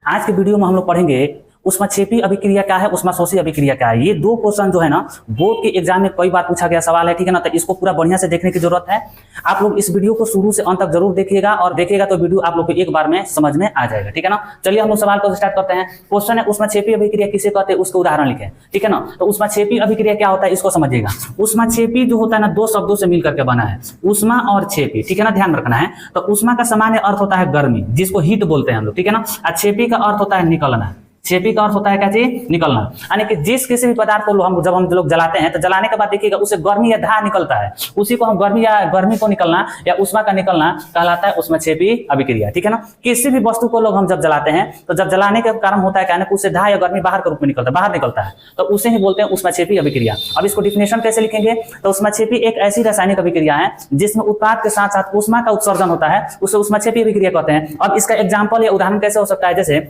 आज के वीडियो में हम लोग पढ़ेंगे ऊष्माक्षेपी अभिक्रिया क्या है, ऊष्माशोषी अभिक्रिया क्या है। ये दो क्वेश्चन जो है ना बोर्ड के एग्जाम में कई बार पूछा गया सवाल है, ठीक है ना। तो इसको पूरा बढ़िया से देखने की जरूरत है। आप लोग इस वीडियो को शुरू से अंत तक जरूर देखिएगा और देखिएगा तो वीडियो आप लोग को एक बार में समझ में आ जाएगा, ठीक है ना। चलिए हम लोग सवाल को स्टार्ट करते हैं। क्वेश्चन है ऊष्माक्षेपी अभिक्रिया किसे कहते हैं, उसका उदाहरण लिखें, ठीक है ना। तो ऊष्माक्षेपी अभिक्रिया क्या होता है इसको समझिएगा। ऊष्माक्षेपी जो होता है ना दो शब्दों से मिलकर के बना है, ऊष्मा और क्षेपी, ठीक है ना, ध्यान रखना है। तो ऊष्मा का सामान्य अर्थ होता है गर्मी, जिसको हीट बोलते हैं हम लोग, ठीक है ना। और क्षेपी का अर्थ होता है निकलना। क्षेपी का अर्थ होता है क्या चीज, निकलना। यानी कि जिस किसी भी पदार्थ को जब हम लोग जलाते हैं तो जलाने के बाद देखिएगा उससे गर्मी या धार निकलता है, उसी को हम गर्मी को निकलना या ऊष्मा का निकलना कहलाता है ऊष्माक्षेपी अभिक्रिया, ठीक है ना। किसी भी वस्तु को लोग हम जब जलाते हैं तो जब जलाने के कारण होता है क्या, उससे धार या गर्मी बाहर के रूप में बाहर निकलता है, तो उसे ही बोलते हैं ऊष्माक्षेपी अभिक्रिया। अब इसको डिफिनेशन कैसे लिखेंगे, तो ऊष्माक्षेपी एक ऐसी रासायनिक अभिक्रिया है जिसमें उत्पाद के साथ साथ ऊष्मा का उत्सर्जन होता है, उसे ऊष्माक्षेपी अभिक्रिया कहते हैं। अब इसका एग्जाम्पल या उदाहरण कैसे हो सकता है, जैसे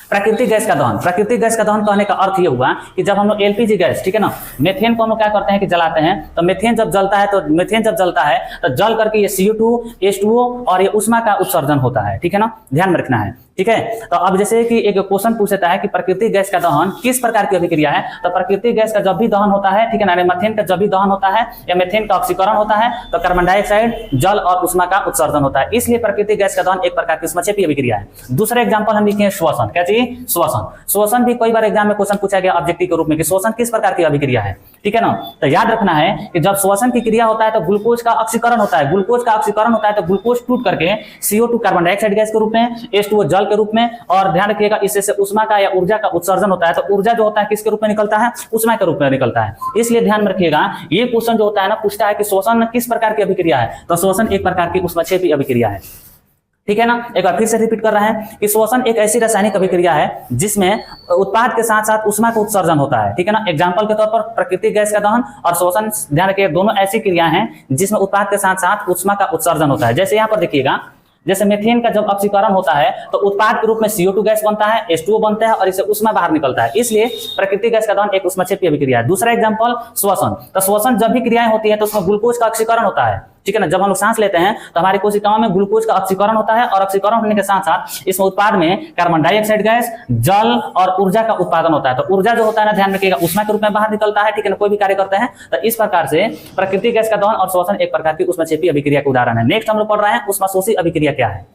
प्राकृतिक गैस का दहन। प्राकृतिक गैस का दहन कहने का अर्थ ये हुआ कि जब हम लोग एलपीजी गैस, ठीक है ना, मेथेन को हम लोग क्या करते हैं कि जलाते हैं, तो मेथेन जब जलता है तो जल करके ये CO2 H2O और ये ऊष्मा का उत्सर्जन होता है, ठीक है ना, ध्यान में रखना है, ठीक है। तो अब जैसे कि एक क्वेश्चन पूछता है कि प्राकृतिक गैस का दहन किस प्रकार की अभिक्रिया है, तो प्राकृतिक गैस का जब भी दहन होता है, ठीक है ना, मीथेन का जब भी दहन होता है या मीथेन का ऑक्सीकरण होता है तो कार्बन डाइऑक्साइड, जल और ऊष्मा का उत्सर्जन होता है, इसलिए प्राकृतिक गैस का दहन एक प्रकार की ऊष्माक्षेपी अभिक्रिया है। दूसरा एग्जांपल हम लिखे हैं श्वसन। क्या चाहिए, श्वसन। श्वसन भी कई बार एग्जाम में क्वेश्चन पूछा गया ऑब्जेक्टिव के रूप में कि श्वसन किस प्रकार की अभिक्रिया है, ठीक है ना। तो याद रखना है कि जब श्वसन की क्रिया होता है तो ग्लूकोज का ऑक्सीकरण होता है, ग्लूकोज का ऑक्सीकरण होता है तो ग्लूकोज टूट करके CO2 कार्बन डाइऑक्साइड गैस के रूप में, H2O जल के रूप में, और ध्यान रखिएगा इससे से ऊष्मा का या ऊर्जा का उत्सर्जन होता है। तो ऊर्जा जो होता है किसके रूप में निकलता है, ऊष्मा के रूप में निकलता है। इसलिए ध्यान में रखिएगा ये क्वेश्चन जो होता है ना पूछता है कि श्वसन किस प्रकार की अभिक्रिया है, तो श्वसन एक प्रकार की ऊष्माक्षेपी अभिक्रिया है, ठीक है ना। एक बार फिर से रिपीट कर रहे हैं कि श्वसन एक ऐसी रासायनिक अभिक्रिया है जिसमें उत्पाद के साथ साथ ऊष्मा का उत्सर्जन होता है, ठीक है ना। एग्जांपल के तौर पर प्राकृतिक गैस का दहन और श्वसन, ध्यान रखिए दोनों ऐसी क्रियाएं हैं जिसमें उत्पाद के साथ साथ ऊष्मा का उत्सर्जन होता है। जैसे यहाँ पर देखिएगा, जैसे मीथेन का जब ऑक्सीकरण होता है तो उत्पाद के रूप में CO2 गैस बनता है, H2O बनता है और इससे ऊष्मा बाहर निकलता है, इसलिए प्राकृतिक गैस का दहन एक ऊष्माक्षेपी अभिक्रिया है। दूसरा एग्जांपल श्वसन। तो श्वसन जब भी क्रियाएं होती है तो उसमें ग्लूकोज का ऑक्सीकरण होता है, ठीक है ना। जब हम लोग सांस लेते हैं तो हमारी कोशिकाओं में ग्लूकोज का ऑक्सीकरण होता है और ऑक्सीकरण होने के साथ साथ इसमें उत्पाद में कार्बन डाइऑक्साइड गैस, जल और ऊर्जा का उत्पादन होता है। तो ऊर्जा जो होता है ना, ध्यान रखिएगा ऊष्मा के रूप में बाहर निकलता है, ठीक है ना, कोई भी कार्य करते हैं। तो इस प्रकार से प्राकृतिक गैस का दहन और श्वसन एक प्रकार की ऊष्माक्षेपी अभिक्रिया का उदाहरण है। नेक्स्ट हम लोग पढ़ रहे हैं ऊष्माशोषी अभिक्रिया क्या है।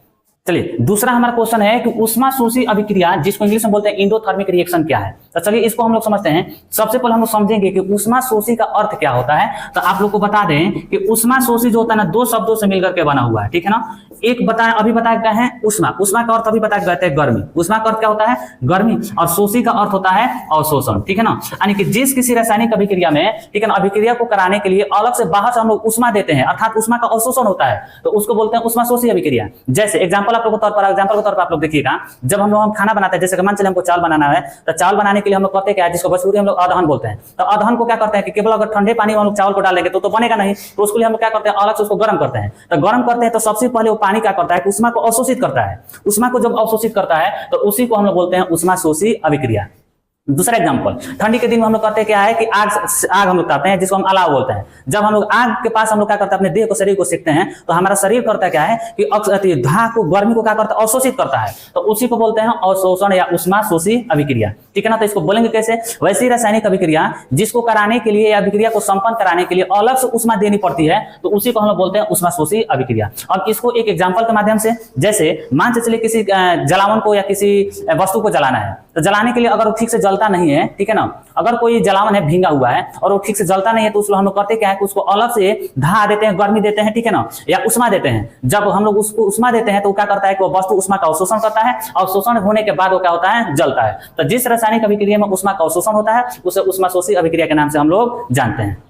चलिए दूसरा हमारा क्वेश्चन है कि ऊष्माशोषी अभिक्रिया, जिसको इंग्लिश में बोलते हैं एंडोथर्मिक रिएक्शन, क्या है। तो चलिए इसको हम लोग समझते हैं। सबसे पहले हम लोग समझेंगे कि ऊष्माशोषी का अर्थ क्या होता है। तो आप लोग को बता दें कि ऊष्माशोषी जो होता है ना दो शब्दों से मिलकर के बना हुआ है, ठीक है ना। एक अभी बताया गया है ऊष्मा, ऊष्मा का अर्थ अभी बताया गया है गर्मी, ऊष्मा का अर्थ क्या होता है, गर्मी, और शोषी का अर्थ होता है अवशोषण, ठीक है ना। यानी कि जिस किसी रासायनिक अभिक्रिया में, ठीक है ना, अभिक्रिया को कराने के लिए अलग से बाहर से हम लोग ऊष्मा देते हैं, अर्थात ऊष्मा का अवशोषण होता है, तो उसको बोलते हैं ऊष्माशोषी अभिक्रिया। जैसे एग्जाम्पल आप लोगों के तौर पर आप लोग देखिएगा, जब हम लोग खाना बनाते हैं, जैसे मान चले हमको चावल बनाना है, तो चावल बनाने के लिए हम लोग करते क्या है, जिसको भोजपुरी हम लोग अदहन बोलते हैं। तो अदहन को क्या करते हैं कि केवल अगर ठंडे पानी में हम लोग चावल को डालेंगे तो बनेगा नहीं, तो उसके लिए हम लोग क्या करते हैं, अलग से उसको गर्म करते हैं। तो गर्म करते हैं तो सबसे पहले वो पानी क्या करता है, ऊष्मा को अवशोषित करता है। ऊष्मा को जब अवशोषित करता है तो उसी को हम लोग बोलते हैं ऊष्माशोषी अभिक्रिया। दूसरा एग्जांपल, ठंडी के दिन में हम लोग करते हैं क्या है कि आग हम लोग करते हैं, जिसको हम अलाव बोलते हैं। जब हम लोग आग के पास हम लोग क्या करते हैं, अपने देह को, शरीर को सेकते हैं, तो हमारा शरीर करता क्या है कि धाह को, गर्मी को क्या करता है, अवशोषित करता है, तो उसी को बोलते हैं अवशोषण या ऊष्माशोषी अभिक्रिया, ठीक है ना। तो इसको बोलेंगे कैसे, वैसी रासायनिक अभिक्रिया जिसको कराने के लिए या अभिक्रिया को संपन्न कराने के लिए अलग से ऊष्मा देनी पड़ती है, तो उसी को हम लोग बोलते हैं ऊष्माशोषी अभिक्रिया। अब इसको एक एग्जाम्पल के माध्यम से, जैसे मान से चलिए किसी जलावन को या किसी वस्तु को जलाना है, तो जलाने के लिए अगर ठीक से जलता नहीं है, ठीक है ना, अगर कोई जलावन है भींगा हुआ है और वो ठीक से जलता नहीं है, तो उसको हम लोग करते क्या है कि उसको अलग से धा देते हैं, गर्मी देते हैं, ठीक है ना, या उष्मा देते हैं। जब हम लोग उसको उष्मा देते हैं तो क्या करता है कि वो वस्तु उष्मा का अवशोषण करता है, और शोषण होने के बाद वो क्या होता है, जलता है। तो जिस रासायनिक अभिक्रिया में उष्मा का अवशोषण होता है उसे ऊष्माशोषी अभिक्रिया के नाम से हम लोग जानते हैं।